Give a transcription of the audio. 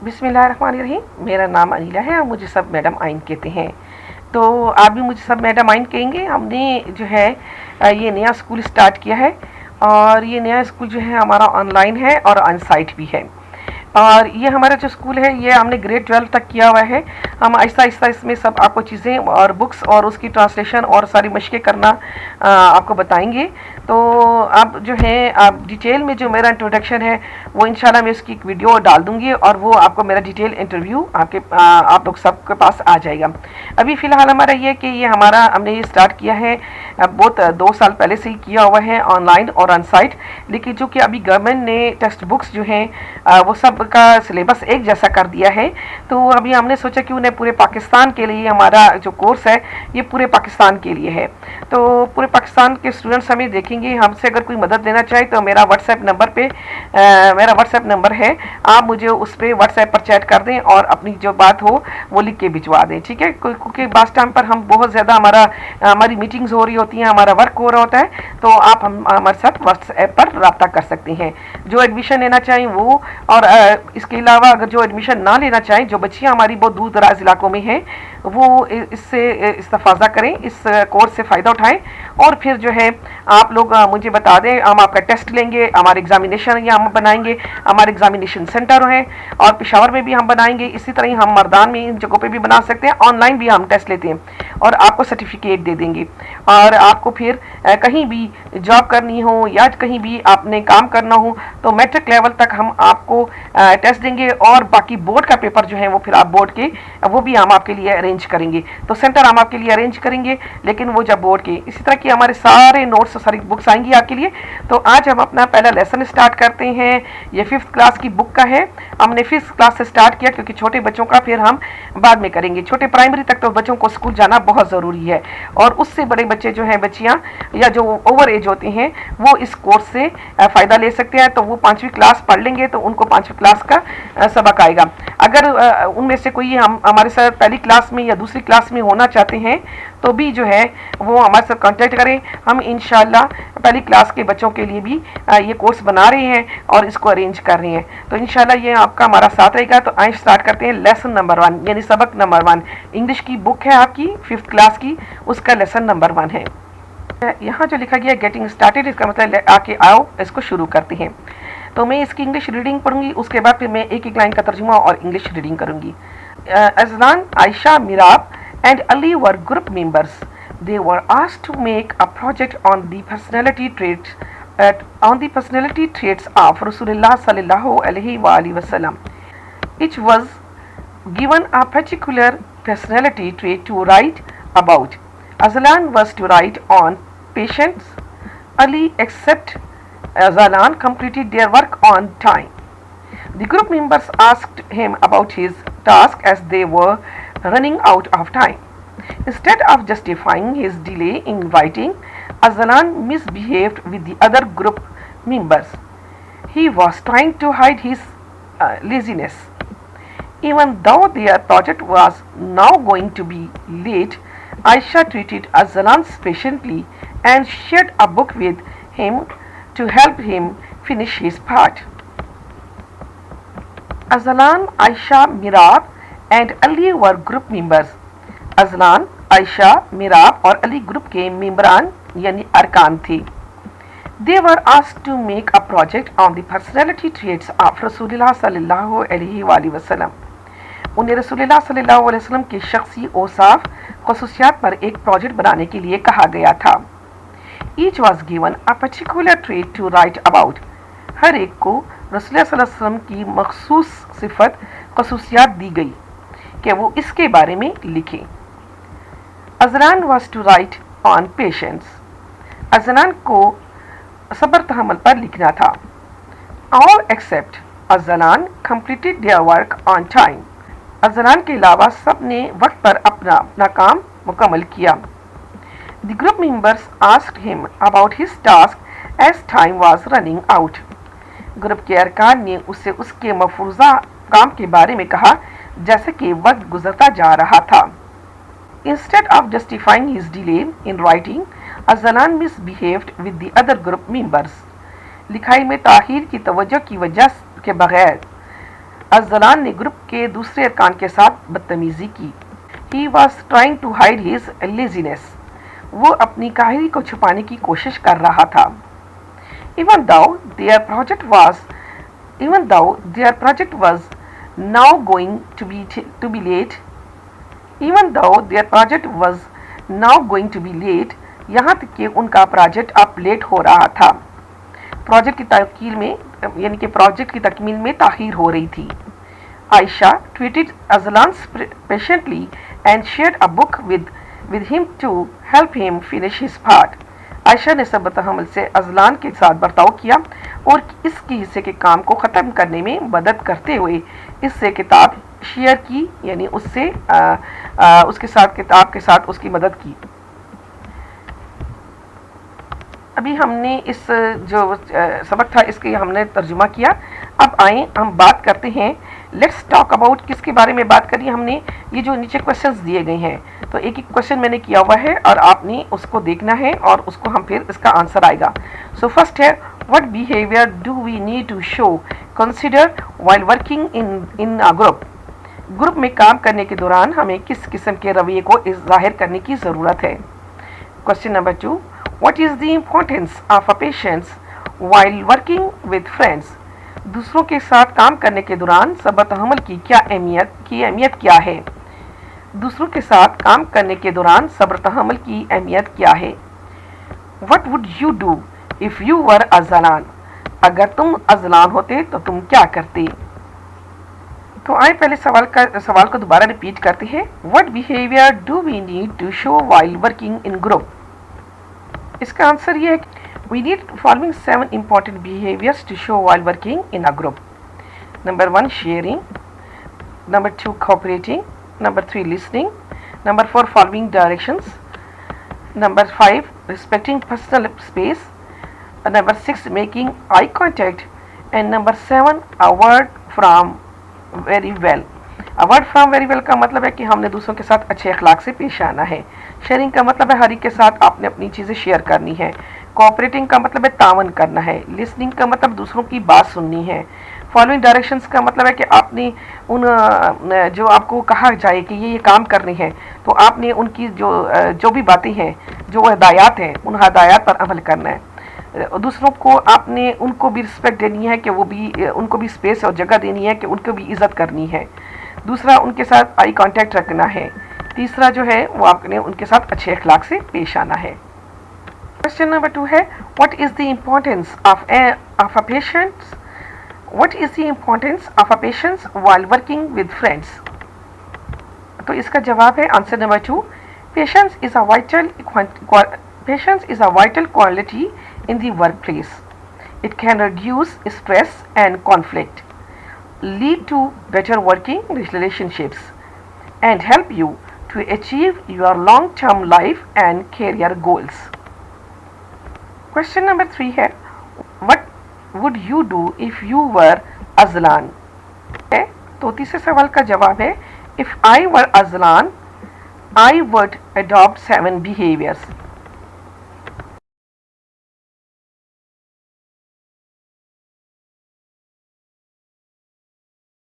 बिस्मिल्लाहिर्रहमानिर्रहीम। मेरा नाम अनिला है और मुझे सब मैडम आइन कहते हैं। तो आप भी मुझे सब मैडम आइन कहेंगे। हमने जो है ये नया स्कूल स्टार्ट किया है और ये नया स्कूल जो है हमारा ऑनलाइन है और ऑन साइट भी है। और ये हमारा जो स्कूल है ये हमने ग्रेड 12 तक किया हुआ है। हम आहिस्ता आहिस्ता इसमें सब आपको चीज़ें और बुक्स और उसकी ट्रांसलेशन और सारी मशक़ें करना आपको बताएंगे। तो आप जो है आप डिटेल में जो मेरा इंट्रोडक्शन है वो इंशाल्लाह मैं उसकी एक वीडियो डाल दूंगी और वो आपको मेरा डिटेल इंटरव्यू आप लोग सबके पास आ जाएगा। अभी फ़िलहाल हमारा ये कि ये हमारा हमने ये स्टार्ट किया है बहुत 2 साल पहले से ही किया हुआ है ऑनलाइन और ऑन साइट। लेकिन जो कि अभी गवर्नमेंट ने टेक्स्ट बुक्स जो हैं वो सब का सिलेबस एक जैसा कर दिया है। तो अभी हमने सोचा कि उन्हें पूरे पाकिस्तान के लिए हमारा जो कोर्स है ये पूरे पाकिस्तान के लिए है। तो पूरे पाकिस्तान के स्टूडेंट्स हमें देखेंगे। हमसे अगर कोई मदद लेना चाहे तो मेरा व्हाट्सएप नंबर है, आप मुझे उस पर व्हाट्सएप पर चैट कर दें और अपनी जो बात हो वो लिख के भिजवा दें, ठीक है। क्योंकि बास टाइम पर हम बहुत ज़्यादा हमारी मीटिंग्स हो रही होती हैं, हमारा वर्क हो रहा होता है, तो आप हमारे साथ व्हाट्सएप पर रब्ता कर सकते हैं। जो एडमिशन लेना चाहें वो, और इसके अलावा अगर जो एडमिशन ना लेना चाहें, जो बच्चियाँ हमारी बहुत दूर दराज इलाकों में हैं, वो इससे इस्तेफाज़ा करें, इस कोर्स से फ़ायदा उठाएं। और फिर जो है आप लोग मुझे बता दें, हम आपका टेस्ट लेंगे, हमारे एग्जामिनेशन या हम बनाएंगे, हमारे एग्जामिनेशन सेंटर हैं और पेशावर में भी हम बनाएंगे। इसी तरह ही हम मर्दान में इन जगहों पे भी बना सकते हैं, ऑनलाइन भी हम टेस्ट लेते हैं और आपको सर्टिफिकेट दे देंगे। और आपको फिर कहीं भी जॉब करनी हो या कहीं भी आपने काम करना हो तो मैट्रिक लेवल तक हम आपको टेस्ट देंगे और बाकी बोर्ड का पेपर जो है वो फिर आप बोर्ड के वो भी हम आपके लिए अरेंज करेंगे। तो सेंटर हम आपके लिए अरेंज करेंगे, लेकिन वो जब बोर्ड के इसी तरह की हमारे सारे नोट्स सारी बुक्स आएंगी आपके लिए। तो आज हम अपना पहला लेसन स्टार्ट करते हैं। ये 5th क्लास की बुक का है। हमने 5th क्लास से स्टार्ट किया क्योंकि छोटे बच्चों का फिर हम बाद में करेंगे। छोटे प्राइमरी तक तो बच्चों को स्कूल जाना बहुत ज़रूरी है और उससे बड़े बच्चे जो हैं, बच्चियाँ या जो ओवर एज होते हैं, वो इस कोर्स से फ़ायदा ले सकते हैं। तो वो 5वीं क्लास पढ़ लेंगे तो उनको 5वीं क्लास का सबक आएगा। अगर उनमें से कोई हम हमारे साथ पहली क्लास में या दूसरी क्लास में होना चाहते हैं तो भी जो है वो हमारे साथ कांटेक्ट करें। हम इंशाल्लाह पहली क्लास के बच्चों के लिए भी ये कोर्स बना रहे हैं और इसको अरेंज कर रहे हैं। तो इंशाल्लाह ये आपका हमारा साथ रहेगा। तो आइए स्टार्ट करते हैं लेसन नंबर 1 यानी सबक नंबर 1। इंग्लिश की बुक है आपकी 5th क्लास की, उसका लेसन नंबर 1 है। यहाँ जो लिखा गया गेटिंग स्टार्टेड, इसका मतलब आके आओ, इसको शुरू करते हैं। तो मैं इसकी इंग्लिश रीडिंग पढ़ूंगी, उसके बाद फिर मैं एक एक लाइन का तर्जुमा और इंग्लिश रीडिंग करूंगी। Azlan, Ayesha, मिराब and Ali were group members. They were asked to make a project on the personality traits of Rasulullah sallallahu alaihi wasallam. Each was given a particular personality trait to write about. Azlan was to write on patience. Ali, except Azlan, completed their work on time. The group members asked him about his task as they were running out of time. Instead of justifying his delay in writing, Azlan misbehaved with the other group members. He was trying to hide his laziness. Even though their project was now going to be late, Aisha treated Azlan patiently and shared a book with him to help him finish his part. Azlan, Aisha, Mirab and Ali were group members. Azlan, Ayesha, मिराब और Ali group के मेंबरान यानी अरकान थे। They were asked to make a project on the personality traits of रसूलुल्लाह सल्लल्लाहु अलैहि वसल्लम। उन्हें रसूलुल्लाह सल्लल्लाहु अलैहि वसल्लम के शख्सी औसाफ ख़ुसूसियात पर एक प्रोजेक्ट बनाने के लिए कहा गया था। Each was given a particular trait to write about. हर एक को रसूलुल्लाह सल्लल्लाहु अलैहि वसल्लम की मखसूस सिफत ख़ुसूसियात दी गई कि वो इसके बारे में लिखे। Azlan was to write on patience. Azlan को सब्र तहम्मुल पर लिखना था। All except Azlan completed their work on time. Azlan के अलावा सब ने वक्त पर अपना काम मुकम्मल किया। The group members asked him about his task as time was running out. Group के अरकान ने उससे उसके मफरूज़ा काम के बारे में कहा जैसे कि वक्त गुजरता जा रहा था। Instead of justifying his delay in writing, Azlan misbehaved with the other group members. लिखाई में ताखीर की तवज्जो की वजह के बगैर अज़लान ने ग्रुप के दूसरे अरकान के साथ बदतमीजी की। He was trying to hide his laziness. वो अपनी काहली को छुपाने की कोशिश कर रहा था। Even though their project was now going to be late, even though their project was now going to be late, यहाँ तक कि उनका प्रोजेक्ट अब लेट हो रहा था। प्रोजेक्ट की तकमील में यानी कि प्रोजेक्ट की तकमील में ताखीर हो रही थी। Ayesha treated Azlan patiently and shared a book with him to help him finish his part. Ayesha ने सब्र तहम्मुल से अज़लान के साथ बर्ताव किया और इसके हिस्से के काम को ख़त्म करने में मदद करते हुए इससे किताब शेयर की, यानी उससे उसके साथ किताब के साथ उसकी मदद की। अभी हमने इस जो सबक था इसके हमने तर्जुमा किया। अब आए हम बात करते हैं, लेट्स टॉक अबाउट, किसके बारे में बात करी हमने। ये जो नीचे क्वेश्चंस दिए गए हैं, तो एक एक क्वेश्चन मैंने किया हुआ है और आपने उसको देखना है और उसको हम फिर इसका आंसर आएगा। सो फर्स्ट है, what behaviour do we need to show consider while working in a group. Group में काम करने के दौरान हमें किस किस्म के रवैये को ज़ाहिर करने की ज़रूरत है। Question number 2, What is the importance of a patience while working with friends? दूसरों के साथ काम करने के दौरान सब्र तहम्मुल की अहमियत क्या है। दूसरों के साथ काम करने के दौरान सब्र तहम्मुल की अहमियत क्या है। What would you do if you were Azlan? अगर तुम अज़लान होते तो तुम क्या करते। तो आए पहले सवाल को दोबारा रिपीट करते हैं। What behavior do we need to show while working in group? इसका आंसर ये है कि we need following 7 important behaviors to show while working in a group. Number 1, sharing. Number 2, cooperating. Number 3, listening. Number 4, following directions. Number 5, respecting personal space. Number 6, making eye contact. And number 7, a word from very well. Award from very well का मतलब है कि हमने दूसरों के साथ अच्छे अखलाक से पेश आना है। शेयरिंग का मतलब है हर एक के साथ आपने अपनी चीज़ें शेयर करनी है। कोऑपरेटिंग का मतलब है तावन करना है। लिसनिंग का मतलब दूसरों की बात सुननी है। फॉलोइंग डायरेक्शंस का मतलब है कि आपने उन जो आपको कहा जाए कि ये काम करने हैं, तो आपने उनकी जो भी बातें हैं, जो हदायत हैं, उन हदायत पर अमल करना है। दूसरों को आपने उनको भी रिस्पेक्ट देनी है कि उनको भी स्पेस और जगह देनी है कि उनको भी इज़्ज़त करनी है। दूसरा, उनके साथ आई कांटेक्ट रखना है। तीसरा जो है वो आपने उनके साथ अच्छे अखलाक से पेश आना है। क्वेश्चन नंबर 2 है, what is the importance of a patience while working with friends. तो इसका जवाब है answer number 2, patience is a vital quality in the workplace. It can reduce stress and conflict, lead to better working relationships, and help you to achieve your long-term life and career goals. Question number 3 है, what would you do if you were Azlan? तो तीसरे सवाल का जवाब है, if I were Azlan, I would adopt 7 behaviors.